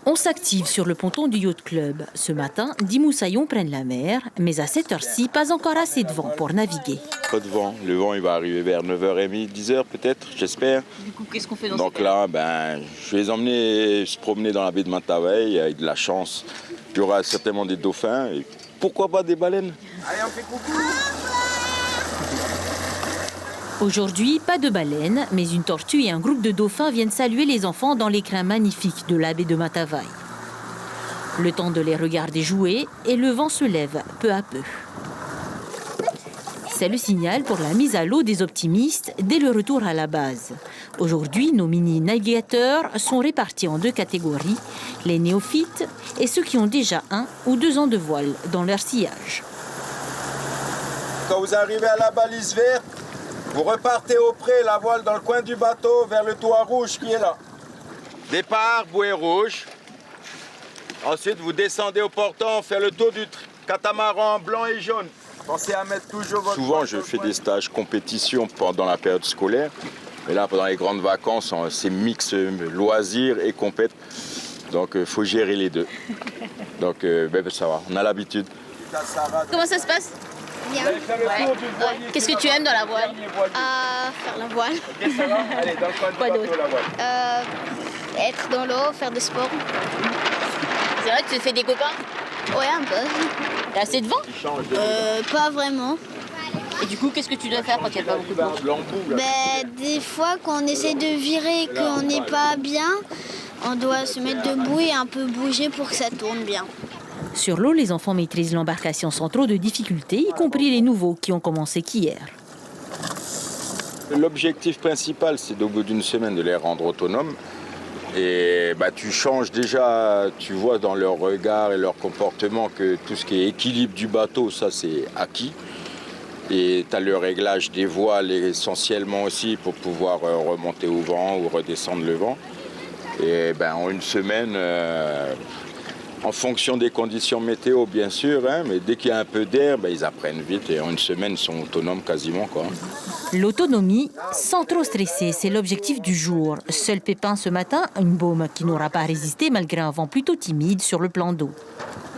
On s'active sur le ponton du Yacht Club. Ce matin, 10 moussaillons prennent la mer, mais à cette heure-ci, pas encore assez de vent pour naviguer. Pas de vent. Le vent il va arriver vers 9h30, 10h peut-être, j'espère. Du coup, qu'est-ce qu'on fait dans Donc là, je vais les emmener se promener dans la baie de Matavai avec de la chance. Il y aura certainement des dauphins et pourquoi pas des baleines. Allez, on fait coucou. Aujourd'hui, pas de baleines, mais une tortue et un groupe de dauphins viennent saluer les enfants dans l'écrin magnifique de la baie de Matavai. Le temps de les regarder jouer et le vent se lève peu à peu. C'est le signal pour la mise à l'eau des optimistes dès le retour à la base. Aujourd'hui, nos mini-navigateurs sont répartis en deux catégories, les néophytes et ceux qui ont déjà 1 ou 2 ans de voile dans leur sillage. Quand vous arrivez à la balise verte, vous repartez au près, la voile dans le coin du bateau, vers le toit rouge qui est là. Départ, bouée rouge. Ensuite, vous descendez au portant, faire le tour du catamaran blanc et jaune. Pensez à mettre toujours votre... Souvent, je fais des stages compétition pendant la période scolaire. Mais là, pendant les grandes vacances, c'est mix loisirs et compète. Donc, il faut gérer les deux. Donc, ça va, on a l'habitude. Comment ça se passe? Bien. Ouais. Qu'est-ce que tu aimes dans la voile? Faire la voile. Allez, dans le coin du bateau, la voile. Être dans l'eau, faire du sport. C'est vrai que tu fais des copains? Ouais, un peu. Il y a assez de vent? Pas vraiment. Et du coup, qu'est-ce que tu dois faire quand il n'y a pas beaucoup de vent? Des fois, quand on essaie de virer et qu'on n'est pas bien, on doit se mettre debout et un peu bouger pour que ça tourne bien. Sur l'eau, les enfants maîtrisent l'embarcation sans trop de difficultés, y compris les nouveaux qui ont commencé qu'hier. L'objectif principal, c'est au bout d'une semaine de les rendre autonomes. Et tu changes déjà, tu vois dans leur regard et leur comportement que tout ce qui est équilibre du bateau, ça c'est acquis. Et tu as le réglage des voiles essentiellement aussi pour pouvoir remonter au vent ou redescendre le vent. Et en une semaine... En fonction des conditions météo, bien sûr, mais dès qu'il y a un peu d'air, ils apprennent vite et en une semaine, ils sont autonomes quasiment, quoi. L'autonomie, sans trop stresser, c'est l'objectif du jour. Seul pépin ce matin, une baume qui n'aura pas résisté malgré un vent plutôt timide sur le plan d'eau.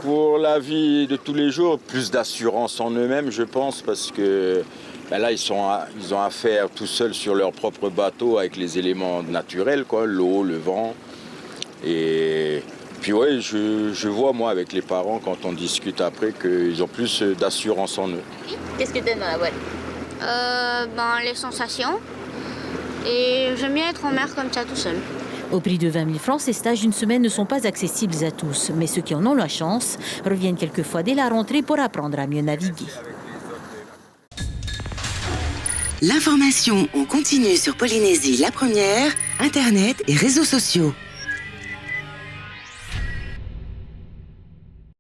Pour la vie de tous les jours, plus d'assurance en eux-mêmes, je pense, parce que là, ils ont affaire tout seuls sur leur propre bateau avec les éléments naturels, quoi, l'eau, le vent. Et puis ouais, je vois moi avec les parents quand on discute après qu'ils ont plus d'assurance en eux. Qu'est-ce que tu aimes dans la voile? Les sensations. Et j'aime bien être en mer comme ça tout seul. Au prix de 20 000 francs, ces stages d'une semaine ne sont pas accessibles à tous. Mais ceux qui en ont la chance reviennent quelquefois dès la rentrée pour apprendre à mieux naviguer. L'information en continu sur Polynésie la première, Internet et réseaux sociaux.